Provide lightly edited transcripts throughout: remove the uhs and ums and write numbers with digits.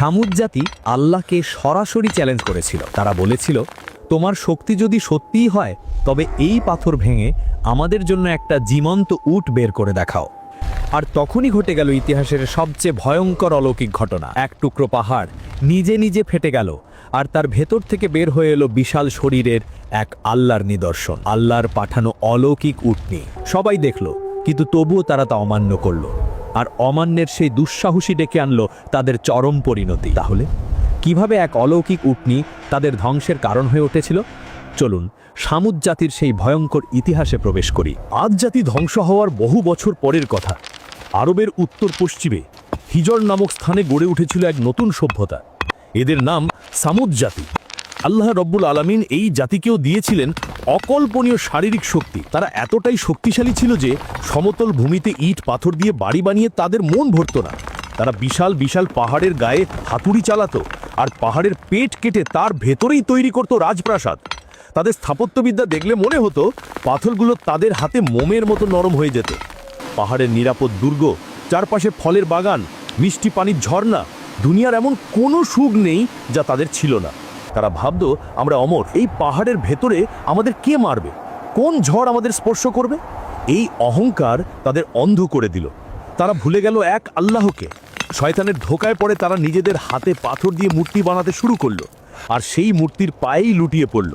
সামুদ জাতি আল্লাহকে সরাসরি চ্যালেঞ্জ করেছিল। তারা বলেছিল, তোমার শক্তি যদি সত্যিই হয় তবে এই পাথর ভেঙে আমাদের জন্য একটা জীবন্ত উট বের করে দেখাও। আর তখনই ঘটে গেল ইতিহাসের সবচেয়ে ভয়ঙ্কর অলৌকিক ঘটনা। এক টুকরো পাহাড় নিজে নিজে ফেটে গেল, আর তার ভেতর থেকে বের হয়ে এলো বিশাল শরীরের এক আল্লাহর নিদর্শন, আল্লাহর পাঠানো অলৌকিক উটনি। সবাই দেখল, কিন্তু তবুও তারা তা অমান্য করল, আর অমান্যের সেই দুঃসাহসী ডেকে আনলো তাদের চরম পরিণতি। তাহলে কিভাবে এক অলৌকিক উটনি তাদের ধ্বংসের কারণ হয়ে উঠেছিল? চলুন সামুদ জাতির সেই ভয়ঙ্কর ইতিহাসে প্রবেশ করি। আদ জাতি ধ্বংস হওয়ার বহু বছর পরের কথা। আরবের উত্তর পশ্চিমে হিজর নামক স্থানে গড়ে উঠেছিল এক নতুন সভ্যতা। এদের নাম সামুদ জাতি। আল্লাহ রব্বুল আলামিন এই জাতিকেও দিয়েছিলেন অকল্পনীয় শারীরিক শক্তি। তারা এতটাই শক্তিশালী ছিল যে সমতল ভূমিতে ইট পাথর দিয়ে বাড়ি বানিয়ে তাদের মন ভরত না। তারা বিশাল বিশাল পাহাড়ের গায়ে হাতুড়ি চালাতো, আর পাহাড়ের পেট কেটে তার ভেতরেই তৈরি করত রাজপ্রাসাদ। তাদের স্থাপত্যবিদ্যা দেখলে মনে হতো পাথরগুলো তাদের হাতে মোমের মতো নরম হয়ে যেত। পাহাড়ের নিরাপদ দুর্গ, চারপাশে ফলের বাগান, মিষ্টি পানির ঝর্ণা, দুনিয়ার এমন কোনো সুখ নেই যা তাদের ছিল না। তারা ভাবত, আমরা অমর, এই পাহাড়ের ভেতরে আমাদের কে মারবে, কোন ঝড় আমাদের স্পর্শ করবে? এই অহংকার তাদের অন্ধ করে দিল। তারা ভুলে গেল এক আল্লাহকে। শয়তানের ধোকায় পড়ে তারা নিজেদের হাতে পাথর দিয়ে মূর্তি বানাতে শুরু করলো, আর সেই মূর্তির পায়েই লুটিয়ে পড়ল।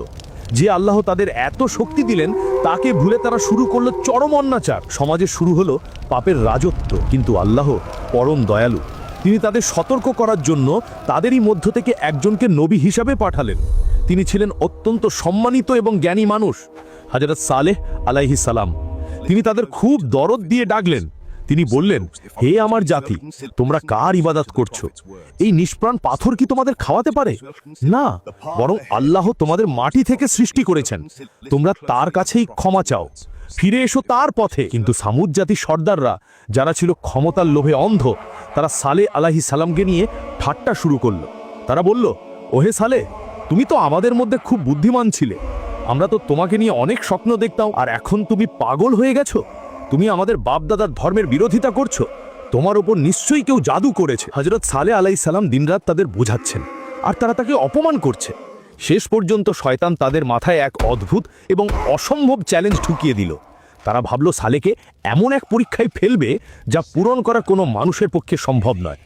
যে আল্লাহ তাদের এত শক্তি দিলেন তাকে ভুলে তারা শুরু করলো চরম অন্যাচার। সমাজে শুরু হলো পাপের রাজত্ব। কিন্তু আল্লাহ পরম দয়ালু। তিনি তাদের সতর্ক করার জন্য তাদেরই মধ্য থেকে একজনকে নবী হিসাবে পাঠালেন। তিনি ছিলেন অত্যন্ত সম্মানিত এবং জ্ঞানী মানুষ, হযরত সালেহ আলাইহিস সালাম। তিনি তাদের খুব দরদ দিয়ে ডাকলেন। তিনি বললেন, হে আমার জাতি, তোমরা কার ইবাদত করছো? এই নিষ্প্রাণ পাথর কি তোমাদের খাওয়াতে পারে? না, বরং আল্লাহ তোমাদের মাটি থেকে সৃষ্টি করেছেন। তোমরা তার কাছেই ক্ষমা চাও, ফিরে এসো তার পথে। কিন্তু সামুদ জাতির সর্দাররা, যারা ছিল ক্ষমতার লোভে অন্ধ, তারা সালেহ আলাইহিস সালামকে নিয়ে ঠাট্টা শুরু করলো। তারা বলল, ওহে সালেহ, তুমি তো আমাদের মধ্যে খুব বুদ্ধিমান ছিলে। আমরা তো তোমাকে নিয়ে অনেক স্বপ্ন দেখতাম, আর এখন তুমি পাগল হয়ে গেছো। তুমি আমাদের বাপদাদার ধর্মের বিরোধিতা করছো। তোমার উপর নিশ্চয়ই কেউ জাদু করেছে। হযরত সালেহ আলাইহিস সালাম দিনরাত তাদের বোঝাচ্ছেন, আর তারা তাকে অপমান করছে। শেষ পর্যন্ত শয়তান তাদের মাথায় এক অদ্ভুত এবং অসম্ভব চ্যালেঞ্জ ঢুকিয়ে দিল। তারা ভাবল সালেহকে এমন এক পরীক্ষায় ফেলবে যা পূরণ করা কোনো মানুষের পক্ষে সম্ভব নয়,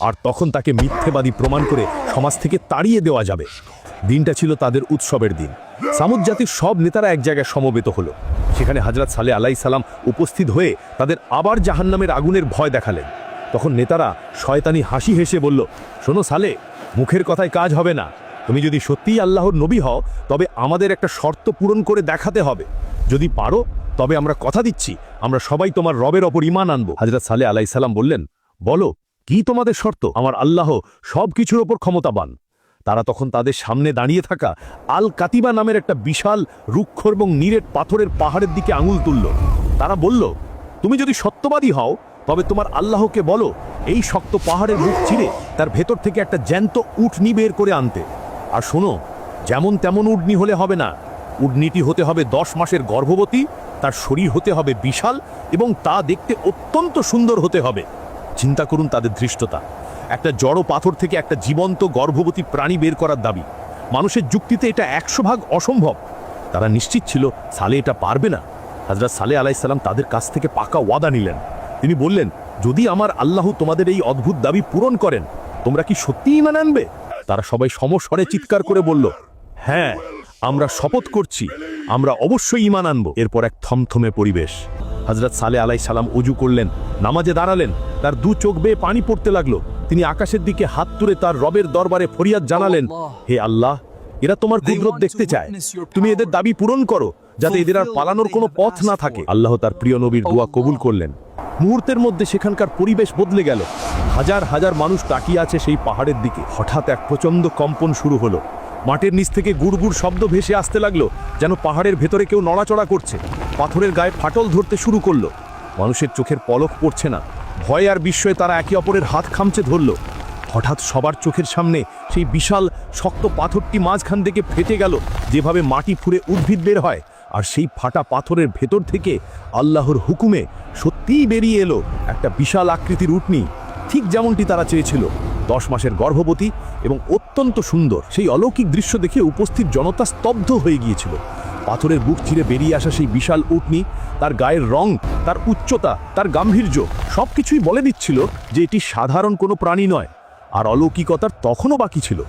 আর তখন তাকে মিথ্যেবাদী প্রমাণ করে সমাজ থেকে তাড়িয়ে দেওয়া যাবে। দিনটা ছিল তাদের উৎসবের দিন। সামুদ জাতির সব নেতারা এক জায়গায় সমবেত হলো। সেখানে হযরত সালেহ আলাইহিস সালাম উপস্থিত হয়ে তাদের আবার জাহান্নামের আগুনের ভয় দেখালেন। তখন নেতারা শয়তানি হাসি হেসে বলল, শোনো সালেহ, মুখের কথায় কাজ হবে না। তুমি যদি সত্যিই আল্লাহর নবী হও তবে আমাদের একটা শর্ত পূরণ করে দেখাতে হবে। যদি পারো তবে আমরা কথা দিচ্ছি আমরা সবাই তোমার রবের ওপর ঈমান আনব। হযরত সালেহ আলাইহিস সালাম বললেন, বলো কি তোমাদের শর্ত? আমার আল্লাহ সব কিছুর ওপর ক্ষমতাবান। তারা তখন তাদের সামনে দাঁড়িয়ে থাকা আল কাতিবা নামের একটা বিশাল রুক্ষ এবং নিরেট পাথরের পাহাড়ের দিকে আঙুল তুলল। তারা বলল, তুমি যদি সত্যবাদী হও তবে তোমার আল্লাহকে বলো এই শক্ত পাহাড়ের মুখ চিরে তার ভেতর থেকে একটা জ্যান্ত উটনি বের করে আনতে। আর শোনো, যেমন তেমন উটনি হলে হবে না। উটনিটি হতে হবে 10 মাসের গর্ভবতী, তার শরীর হতে হবে বিশাল, এবং তা দেখতে অত্যন্ত সুন্দর হতে হবে। চিন্তা করুন তাদের ধৃষ্টতা। একটা জড় পাথর থেকে একটা জীবন্ত গর্ভবতী প্রাণী বের করার দাবি। মানুষের যুক্তিতে এটা 100 ভাগ অসম্ভব। তারা নিশ্চিত ছিল সালেহ এটা পারবে না। হযরত সালেহ আলাইহিস সালাম তাদের কাছ থেকে পাকা ওয়াদা নিলেন। তিনি বললেন, যদি আমার আল্লাহ তোমাদের এই অদ্ভুত দাবি পূরণ করেন তোমরা কি সত্যিই ঈমান আনবে? তারা সবাই সমস্বরে চিৎকার করে বলল, হ্যাঁ, আমরা শপথ করছি, আমরা অবশ্যই ঈমান আনব। এরপর এক থমথমে পরিবেশ। হযরত সালেহ আলাইহিস সালাম ওযু করলেন, নামাজে দাঁড়ালেন। তার দু চোখ বেয়ে পানি পড়তে লাগলো। তিনি আকাশের দিকে হাত তুলে তার রবের দরবারে ফরিয়াদ জানালেন, হে আল্লাহ, এরা তোমার কুদরত দেখতে চায়। তুমি এদের দাবি পূরণ করো যাতে এদের আর পালানোর কোনো পথ না থাকে। আল্লাহ তার প্রিয় নবীর দোয়া কবুল করলেন। মুহূর্তের মধ্যে সেখানকার পরিবেশ বদলে গেল। হাজার হাজার মানুষ তাকিয়ে আছে সেই পাহাড়ের দিকে। হঠাৎ এক প্রচণ্ড কম্পন শুরু হলো। মাটির নিচ থেকে গুড়গুড় শব্দ ভেসে আসতে লাগলো, যেন পাহাড়ের ভেতরে কেউ নড়াচড়া করছে। পাথরের গায়ে ফাটল ধরতে শুরু করলো। মানুষের চোখের পলক পড়ছে না। ভয় আর বিস্ময়ে তারা একে অপরের হাত খামচে ধরল। হঠাৎ সবার চোখের সামনে সেই বিশাল শক্ত পাথরটি মাঝখান থেকে ফেটে গেল, যেভাবে মাটি ফুঁড়ে উদ্ভিদ বের হয়। আর সেই ফাটা পাথরের ভেতর থেকে আল্লাহর হুকুমে সত্যিই বেরিয়ে এলো একটা বিশাল আকৃতির উটনি, ঠিক যেমনটি তারা চেয়েছিল। 10 মাসের গর্ভবতী এবং অত্যন্ত সুন্দর। সেই অলৌকিক দৃশ্য দেখে উপস্থিত জনতা স্তব্ধ হয়ে গিয়েছিল। পাথরের বুক চিরে বেরিয়ে আসা সেই বিশাল উটনি, তার গায়ের রং, তার উচ্চতা, তার গাম্ভীর্য সবকিছুই বলে দিচ্ছিল যে এটি সাধারণ কোনো প্রাণী নয়। আর অলৌকিকতার তখনও বাকি ছিল।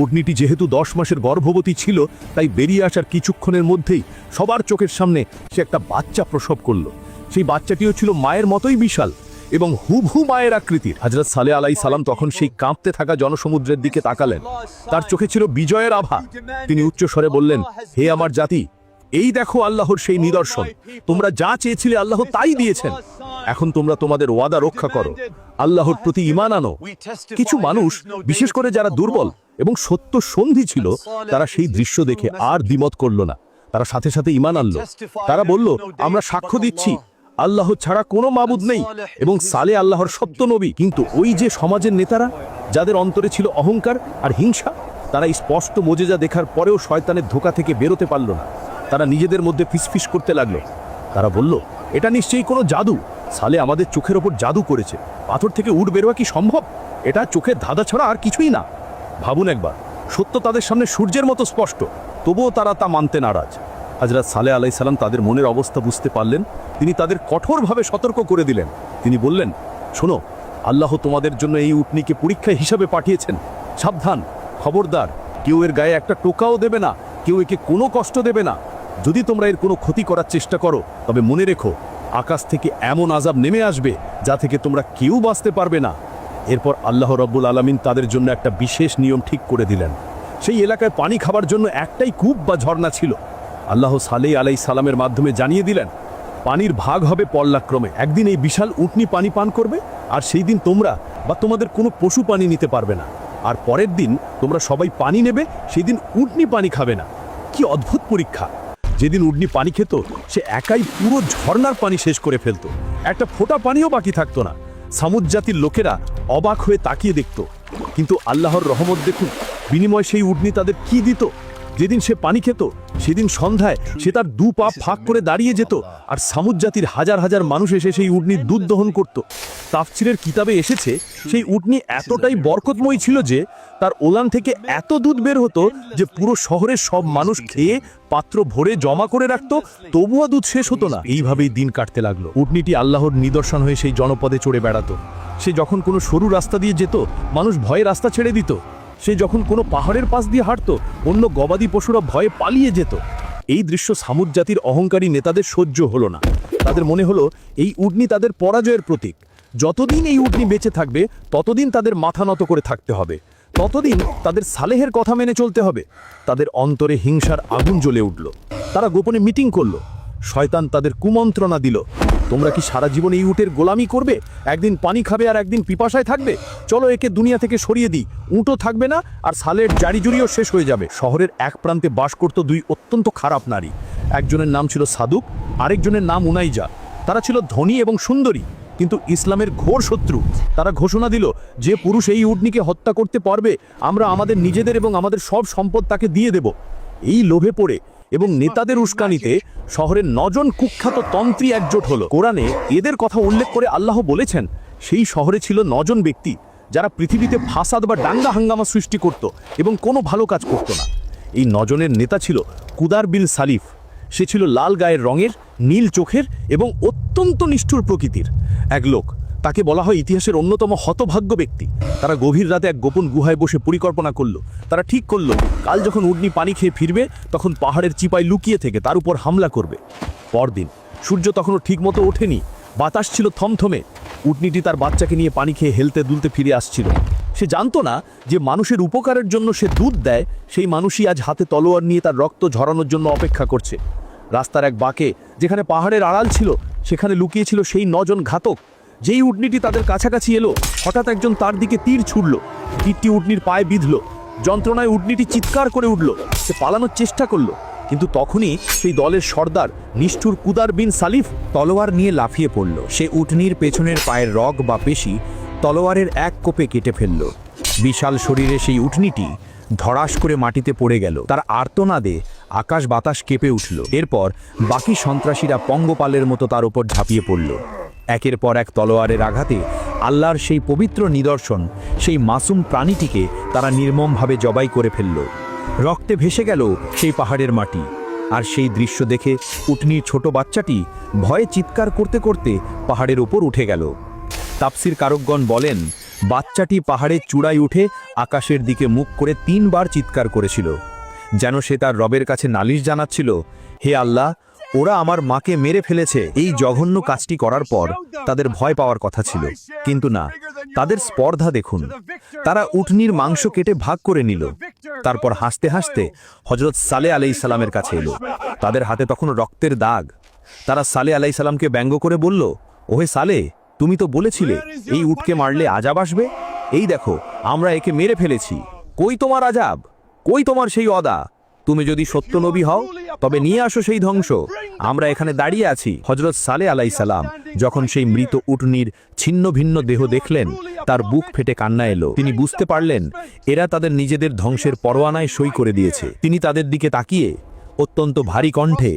উটনিটি যেহেতু 10 মাসের গর্ভবতী ছিল, তাই বেরিয়ে আসার কিছুক্ষণের মধ্যেই সবার চোখের সামনে সে একটা বাচ্চা প্রসব করল। সেই বাচ্চাটিও ছিল মায়ের মতোই বিশাল এবং হুবহু মায়ের আকৃতির। হযরত সালেহ আলাইহিস সালাম তখন সেই কাঁপতে থাকা জনসমুদ্রের দিকে তাকালেন। তার চোখে ছিল বিজয়ের আভা। তিনি উচ্চ স্বরে বললেন, হে আমার জাতি, এই দেখো আল্লাহর সেই নিদর্শন। তোমরা যা চেয়েছিলে আল্লাহ তাই দিয়েছেন। এখন তোমরা তোমাদের ওয়াদা রক্ষা করো, আল্লাহর প্রতি ঈমান আনো। কিছু মানুষ, বিশেষ করে যারা দুর্বল এবং সত্য সন্ধি ছিল, তারা সেই দৃশ্য দেখে আর দ্বিমত করল না। তারা সাথে সাথে ঈমান আনল। তারা বলল, আমরা সাক্ষ্য দিচ্ছি আল্লাহ ছাড়া কোনো মাবুদ নেই এবং সালেহ আল্লাহর সত্য নবী। কিন্তু ওই যে সমাজের নেতারা, যাদের অন্তরে ছিল অহংকার আর হিংসা, তারা স্পষ্ট মোজেজা দেখার পরেও শয়তানের ধোঁকা থেকে বেরোতে পারল না। তারা নিজেদের মধ্যে ফিসফিস করতে লাগলো। তারা বলল, এটা নিশ্চয়ই কোনো জাদু। সালেহ আমাদের চোখের ওপর জাদু করেছে। পাথর থেকে উট বেরোয়া কি সম্ভব? এটা চোখের ধাঁধা ছাড়া আর কিছুই না। ভাবুন একবার, সত্য তাদের সামনে সূর্যের মতো স্পষ্ট, তবুও তারা তা মানতে নারাজ। হযরত সালেহ আলাইহিস সালাম তাদের মনের অবস্থা বুঝতে পারলেন। তিনি তাদের কঠোরভাবে সতর্ক করে দিলেন। তিনি বললেন, শোনো, আল্লাহ তোমাদের জন্য এই উটনিকে পরীক্ষা হিসাবে পাঠিয়েছেন। সাবধান, খবরদার, কেউ এর গায়ে একটা টোকাও দেবে না, কেউ একে কোনো কষ্ট দেবে না। যদি তোমরা এর কোনো ক্ষতি করার চেষ্টা করো, তবে মনে রেখো, আকাশ থেকে এমন আযাব নেমে আসবে যা থেকে তোমরা কেউ বাঁচতে পারবে না। এরপর আল্লাহ রাব্বুল আলামিন তাদের জন্য একটা বিশেষ নিয়ম ঠিক করে দিলেন। সেই এলাকায় পানি খাবার জন্য একটাই কূপ বা ঝর্ণা ছিল। আল্লাহ সালেহ আলাইহিস সালামের মাধ্যমে জানিয়ে দিলেন, পানির ভাগ হবে পর্যায়ক্রমে। একদিন এই বিশাল উটনি পানি পান করবে, আর সেই দিন তোমরা বা তোমাদের কোনো পশু পানি নিতে পারবে না। আর পরের দিন তোমরা সবাই পানি নেবে, সেই দিন উটনি পানি খাবে না। কি অদ্ভুত পরীক্ষা! যেদিন উটনি পানি খেত, সে একাই পুরো ঝর্ণার পানি শেষ করে ফেলত। একটা ফোঁটা পানিও বাকি থাকতো না। সামুদ জাতির লোকেরা অবাক হয়ে তাকিয়ে দেখত। কিন্তু আল্লাহর রহমত দেখুন, বিনিময় সেই উটনি তাদের কি দিত। যেদিন সে পানি খেত, সেদিন সন্ধ্যায় সে তার 2 পা ফাঁক করে দাঁড়িয়ে যেত, আর সামুদ জাতির হাজার হাজার মানুষ এসে সেই উটনির দুধ দহন করত। তাফসিরের কিতাবে এসেছে, সেই উটনি এতটাই বরকতময় ছিল যে তার ওলান থেকে এত দুধ বের হতো যে পুরো শহরের সব মানুষ খেয়ে পাত্র ভরে জমা করে রাখত, তবুও দুধ শেষ হতো না। এইভাবেই দিন কাটতে লাগলো। উটনিটি আল্লাহর নিদর্শন হয়ে সেই জনপদে চড়ে বেড়াতো। সে যখন কোনো সরু রাস্তা দিয়ে যেত, মানুষ ভয়ে রাস্তা ছেড়ে দিত। সে যখন কোনো পাহাড়ের পাশ দিয়ে হাঁটতো, অন্য গবাদি পশুরা ভয়ে পালিয়ে যেত। এই দৃশ্য সামুদ জাতির অহংকারী নেতাদের সহ্য হলো না। তাদের মনে হলো এই উটনি তাদের পরাজয়ের প্রতীক। যতদিন এই উটনি বেঁচে থাকবে, ততদিন তাদের মাথা নত করে থাকতে হবে, ততদিন তাদের সালেহের কথা মেনে চলতে হবে। তাদের অন্তরে হিংসার আগুন জ্বলে উঠল। তারা গোপনে মিটিং করল। শয়তান তাদের কুমন্ত্রণা দিল, তোমরা কি সারা জীবন এই উটের গোলামি করবে? একদিন পানি খাবে আর একদিন পিপাসায় থাকবে। চলো একে দুনিয়া থেকে সরিয়ে দিই, উটও থাকবে না আর সালের জারিজুরিও শেষ হয়ে যাবে। শহরের এক প্রান্তে বাস করত 2 অত্যন্ত খারাপ নারী। একজনের নাম ছিল সাদুক, আরেকজনের নাম উনাইজা। তারা ছিল ধনী এবং সুন্দরী, কিন্তু ইসলামের ঘোর শত্রু। তারা ঘোষণা দিল, যে পুরুষ এই উটনিকে হত্যা করতে পারবে, আমরা আমাদের নিজেদের এবং আমাদের সব সম্পদ তাকে দিয়ে দেব। এই লোভে পড়ে এবং নেতাদের উস্কানিতে শহরের 9 জন কুখ্যাত তন্ত্রী একজোট হলো। কোরআনে এদের কথা উল্লেখ করে আল্লাহ বলেছেন, সেই শহরে ছিল 9 জন ব্যক্তি, যারা পৃথিবীতে ফাসাদ বা দাঙ্গা হাঙ্গামা সৃষ্টি করত এবং কোনো ভালো কাজ করত না। এই 9 জনের নেতা ছিল কুদার বিন সালিফ। সে ছিল লাল গায়ের রঙের, নীল চোখের এবং অত্যন্ত নিষ্ঠুর প্রকৃতির এক লোক। তাকে বলা হয় ইতিহাসের অন্যতম হতভাগ্য ব্যক্তি। তারা গভীর রাতে এক গোপন গুহায় বসে পরিকল্পনা করলো। তারা ঠিক করলো, কাল যখন উটনি পানি খেয়ে ফিরবে, তখন পাহাড়ের চিপায় লুকিয়ে থেকে তার উপর হামলা করবে। পরদিন সূর্য তখনও ঠিকমতো ওঠেনি, বাতাস ছিল থমথমে। উটনিটি তার বাচ্চাকে নিয়ে পানি খেয়ে হেলতে দুলতে ফিরে আসছিল। সে জানতো না যে মানুষের উপকারের জন্য সে দুধ দেয়, সেই মানুষই আজ হাতে তলোয়ার নিয়ে তার রক্ত ঝরানোর জন্য অপেক্ষা করছে। রাস্তার এক বাঁকে, যেখানে পাহাড়ের আড়াল ছিল, সেখানে লুকিয়ে ছিল সেই 9 জন ঘাতক। যেই উটনিটি তাদের কাছাকাছি এলো, হঠাৎ একজন তার দিকে তীর ছুড়ল। তীরটি উটনির পায়ে বিঁধল। যন্ত্রণায় উটনিটি চিৎকার করে উঠল। সে পালানোর চেষ্টা করলো, কিন্তু তখনই সেই দলের সর্দার নিষ্ঠুর কুদার বিন সালিফ তলোয়ার নিয়ে লাফিয়ে পড়ল। সে উটনির পেছনের পায়ের রগ বা পেশি তলোয়ারের এক কোপে কেটে ফেলল। বিশাল শরীরে সেই উটনিটি ধড়াস করে মাটিতে পড়ে গেল। তার আর্তনাদে আকাশ বাতাস কেঁপে উঠল। এরপর বাকি সন্ত্রাসীরা পঙ্গপালের মতো তার উপর ঝাঁপিয়ে পড়ল। একের পর এক তলোয়ারের আঘাতে আল্লাহর সেই পবিত্র নিদর্শন, সেই মাসুম প্রাণীটিকে তারা নির্মমভাবে জবাই করে ফেলল। রক্তে ভেসে গেল সেই পাহাড়ের মাটি। আর সেই দৃশ্য দেখে উটনির ছোট বাচ্চাটি ভয়ে চিৎকার করতে করতে পাহাড়ের উপর উঠে গেল। তাফসির কারকগণ বলেন, বাচ্চাটি পাহাড়ের চূড়ায় উঠে আকাশের দিকে মুখ করে 3 বার চিৎকার করেছিল, যেন সে তার রবের কাছে নালিশ জানাচ্ছিল, হে আল্লাহ, ওরা আমার মাকে মেরে ফেলেছে। এই জঘন্য কাজটি করার পর তাদের ভয় পাওয়ার কথা ছিল, কিন্তু না, তাদের স্পর্ধা দেখুন। তারা উটনির মাংস কেটে ভাগ করে নিল। তারপর হাসতে হাসতে হযরত সালেহ আলাইহিস সালামের কাছে এলো। তাদের হাতে তখন রক্তের দাগ। তারা সালেহ আলাইহিস সালামকে ব্যঙ্গ করে বলল, ওহে সালেহ, তুমি তো বলেছিলে এই উটকে মারলে আযাব আসবে। এই দেখো, আমরা একে মেরে ফেলেছি। কই তোমার আযাব? কই তোমার সেই ওয়াদা? তুমি যদি সত্য নবী হও তবে নিয়ে আসো সেই ধ্বংস। আমরা এখানে দাঁড়িয়ে আছি। হযরত সালেহ আলাইহিস সালাম যখন সেই মৃত উটনির ছিন্ন ভিন্ন দেহ দেখলেন, তার বুক ফেটে কান্না এলো। তিনি বুঝতে পারলেন এরা তাদের নিজেদের ধ্বংসের পরোয়ানায় সই করে দিয়েছে। তিনি তাদের দিকে তাকিয়ে অত্যন্ত ভারী কণ্ঠে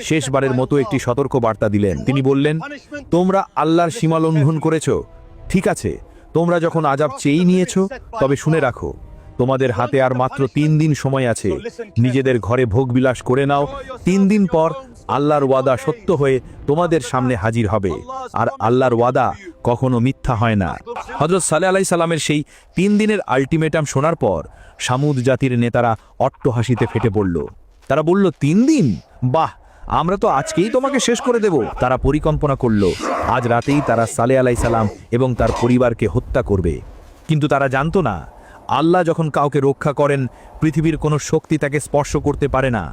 শেষবারের মতো একটি সতর্ক বার্তা দিলেন। তিনি বললেন, তোমরা আল্লাহর সীমা লঙ্ঘন করেছ। ঠিক আছে, তোমরা যখন আযাব চেয়ে নিয়েছো, তবে শুনে রাখো, তোমাদের হাতে আর মাত্র 3 দিন সময় আছে। নিজেদের ঘরে ভোগবিলাস করে নাও। 3 দিন পর আল্লাহর ওয়াদা সত্য হয়ে তোমাদের সামনে হাজির হবে, আর আল্লাহর ওয়াদা কখনো মিথ্যা হয় না। হযরত সালেহ আলাইহিস সালামের সেই 3 দিনের আলটিমেটাম শোনার পর সামুদ জাতির নেতারা অট্টহাসিতে ফেটে পড়ল। তারা বলল, 3 দিন? বাহ, আমরা তো আজকেই তোমাকে শেষ করে দেব। তারা পরিকল্পনা করল আজ রাতেই তারা সালেহ আলাইহিস সালাম এবং তার পরিবারকে হত্যা করবে। কিন্তু তারা জানতো না, আল্লাহ যখন কাউকে রক্ষা করেন, পৃথিবীর কোনো শক্তি তাকে স্পর্শ করতে পারে না।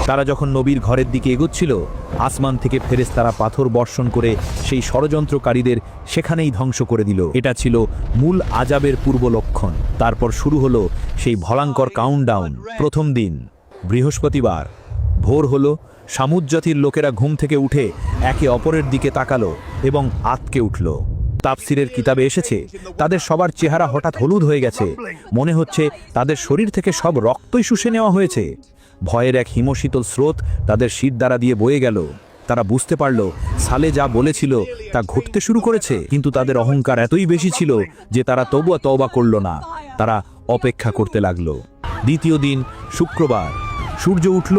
তারা যখন নবীর ঘরের দিকে এগোচ্ছিল, আসমান থেকে ফেরেশতারা পাথর বর্ষণ করে সেই ষড়যন্ত্রকারীদের সেখানেই ধ্বংস করে দিল। এটা ছিল মূল আযাবের পূর্ব লক্ষণ। তারপর শুরু হলো সেই ভয়ঙ্কর কাউন্টডাউন। প্রথম দিন বৃহস্পতিবার ভোর হলো। সামুদ জাতির লোকেরা ঘুম থেকে উঠে একে অপরের দিকে তাকালো এবং আতকে উঠল। তাফসিরের কিতাবে এসেছে, তাদের সবার চেহারা হঠাৎ হলুদ হয়ে গেছে। মনে হচ্ছে তাদের শরীর থেকে সব রক্তই শুষে নেওয়া হয়েছে। ভয়ের এক হিমশীতল স্রোত তাদের শীত দ্বারা দিয়ে বয়ে গেল। তারা বুঝতে পারল সালে যা বলেছিল তা ঘটতে শুরু করেছে। কিন্তু তাদের অহংকার এতই বেশি ছিল যে তারা তবুও তওবা করল না। তারা অপেক্ষা করতে লাগলো। দ্বিতীয় দিন শুক্রবার। সূর্য উঠল।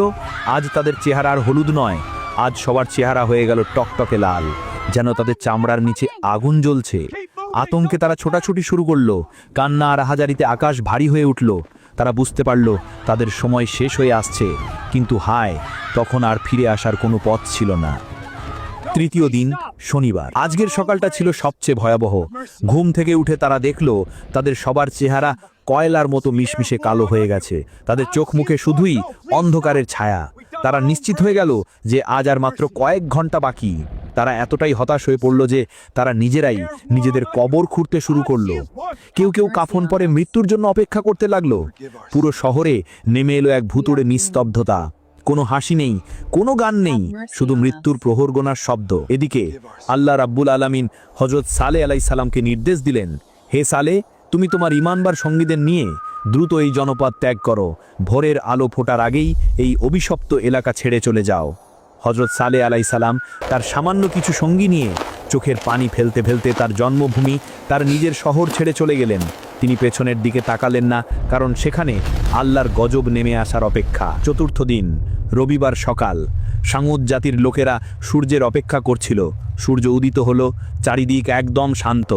আজ তাদের চেহারা আর হলুদ নয়, আজ সবার চেহারা হয়ে গেল টকটকে লাল, যেন তাদের চামড়ার নিচে আগুন জ্বলছে। আতঙ্কে তারা ছোটাছুটি শুরু করলো। কান্না আর হাজারিতে আকাশ ভারী হয়ে উঠল। তারা বুঝতে পারল তাদের সময় শেষ হয়ে আসছে, কিন্তু হায়, তখন আর ফিরে আসার কোনো পথ ছিল না। তৃতীয় দিন শনিবার। আজকের সকালটা ছিল সবচেয়ে ভয়াবহ। ঘুম থেকে উঠে তারা দেখল তাদের সবার চেহারা কয়লার মতো মিশমিশে কালো হয়ে গেছে। তাদের চোখ মুখে শুধুই অন্ধকারের ছায়া। তারা নিশ্চিত হয়ে গেল যে আজ আর মাত্র কয়েক ঘন্টা বাকি। তারা এতটাই হতাশ হয়ে পড়ল যে তারা নিজেরাই নিজেদের কবর খুঁড়তে শুরু করলো। কেউ কেউ কাফন পরে মৃত্যুর জন্য অপেক্ষা করতে লাগলো। পুরো শহরে নেমে এলো এক ভুতুড়ে নিস্তব্ধতা। কোনো হাসি নেই, কোনো গান নেই, শুধু মৃত্যুর প্রহর গোনার শব্দ। এদিকে আল্লাহ রাব্বুল আলামিন হযরত সালেহ আলাইহিস সালামকে নির্দেশ দিলেন, হে সালেহ, তুমি তোমার ঈমানবার সঙ্গীদের নিয়ে দ্রুত এই জনপদ ত্যাগ করো। ভোরের আলো ফোটার আগেই এই অভিশপ্ত এলাকা ছেড়ে চলে যাও। হযরত সালেহ আলাইহিস সালাম তার সামান্য কিছু সঙ্গী নিয়ে চোখের পানি ফেলতে ফেলতে তার জন্মভূমি, তার নিজের শহর ছেড়ে চলে গেলেন। তিনি পেছনের দিকে তাকালেন না, কারণ সেখানে আল্লাহর গজব নেমে আসার অপেক্ষা। চতুর্থ দিন রবিবার সকাল। সামুদ জাতির লোকেরা সূর্যের অপেক্ষা করছিল। সূর্য উদিত হলো, চারিদিক একদম শান্ত।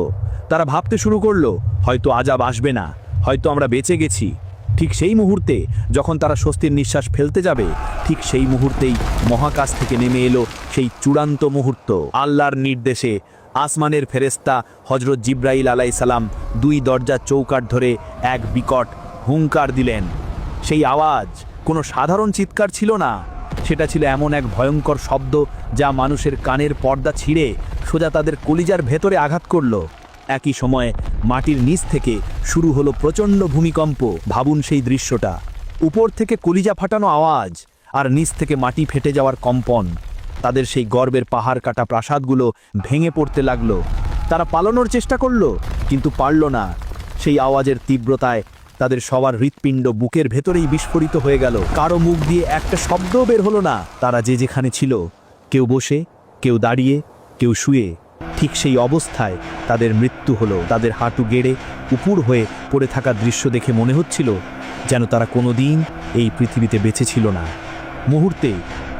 তারা ভাবতে শুরু করলো, হয়তো আযাব আসবে না, হয়তো আমরা বেঁচে গেছি। ঠিক সেই মুহূর্তে যখন তারা স্বস্তির নিঃশ্বাস ফেলতে যাবে, ঠিক সেই মুহূর্তেই মহাকাশ থেকে নেমে এলো সেই চূড়ান্ত মুহূর্ত। আল্লাহর নির্দেশে আসমানের ফেরেশতা হযরত জিবরাইল আলাইহিস সালাম 2 দরজার চৌকাঠ ধরে এক বিকট হুঙ্কার দিলেন। সেই আওয়াজ কোনো সাধারণ চিৎকার ছিল না, সেটা ছিল এমন এক ভয়ঙ্কর শব্দ যা মানুষের কানের পর্দা ছিঁড়ে সোজা তাদের কলিজার ভেতরে আঘাত করল। একই সময়ে মাটির নিচ থেকে শুরু হলো প্রচণ্ড ভূমিকম্প। ভাবুন সেই দৃশ্যটা, উপর থেকে কলিজা ফাটানো আওয়াজ আর নিচ থেকে মাটি ফেটে যাওয়ার কম্পন। তাদের সেই গর্বের পাহাড় কাটা প্রাসাদগুলো ভেঙে পড়তে লাগলো। তারা পালানোর চেষ্টা করলো, কিন্তু পারল না। সেই আওয়াজের তীব্রতায় তাদের সবার হৃৎপিণ্ড বুকের ভেতরেই বিস্ফোরিত হয়ে গেল। কারো মুখ দিয়ে একটা শব্দও বের হলো না। তারা যে যেখানে ছিল, কেউ বসে, কেউ দাঁড়িয়ে, কেউ শুয়ে, ঠিক সেই অবস্থায় তাদের মৃত্যু হলো। তাদের হাঁটু গেড়ে উপুর হয়ে পড়ে থাকা দৃশ্য দেখে মনে হচ্ছিল যেন তারা কোনোদিন এই পৃথিবীতে বেঁচে ছিল না। মুহূর্তে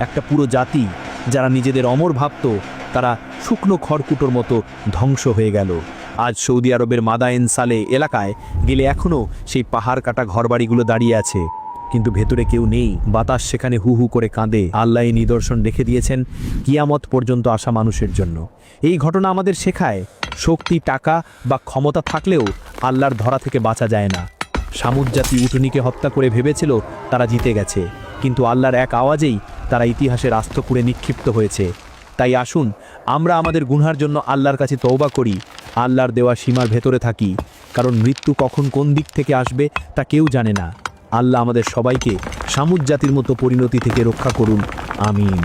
একটা পুরো জাতি যারা নিজেদের অমর ভাবত, তারা শুকনো খড়কুটোর মতো ধ্বংস হয়ে গেল। আজ সৌদি আরবের মাদায়েন সালে এলাকায় গেলে এখনও সেই পাহাড় কাটা ঘরবাড়িগুলো দাঁড়িয়ে আছে, কিন্তু ভেতরে কেউ নেই। বাতাস সেখানে হু হু করে কাঁদে। আল্লাহ এই নিদর্শন রেখে দিয়েছেন কিয়ামত পর্যন্ত আসা মানুষের জন্য। এই ঘটনা আমাদের শেখায়, শক্তি, টাকা বা ক্ষমতা থাকলেও আল্লাহর ধরা থেকে বাঁচা যায় না। সামুদ জাতি উটনীকে হত্যা করে ভেবেছিল তারা জিতে গেছে, কিন্তু আল্লাহর এক আওয়াজেই তারা ইতিহাসের আস্তকুড়ে নিক্ষিপ্ত হয়েছে। তাই আসুন আমরা আমাদের গুনহার জন্য আল্লাহর কাছে তওবা করি, আল্লাহর দেওয়া সীমার ভেতরে থাকি, কারণ মৃত্যু কখন কোন দিক থেকে আসবে তা কেউ জানে না। আল্লাহ আমাদের সবাইকে সামুদ জাতির মতো পরিণতি থেকে রক্ষা করুন। আমিন।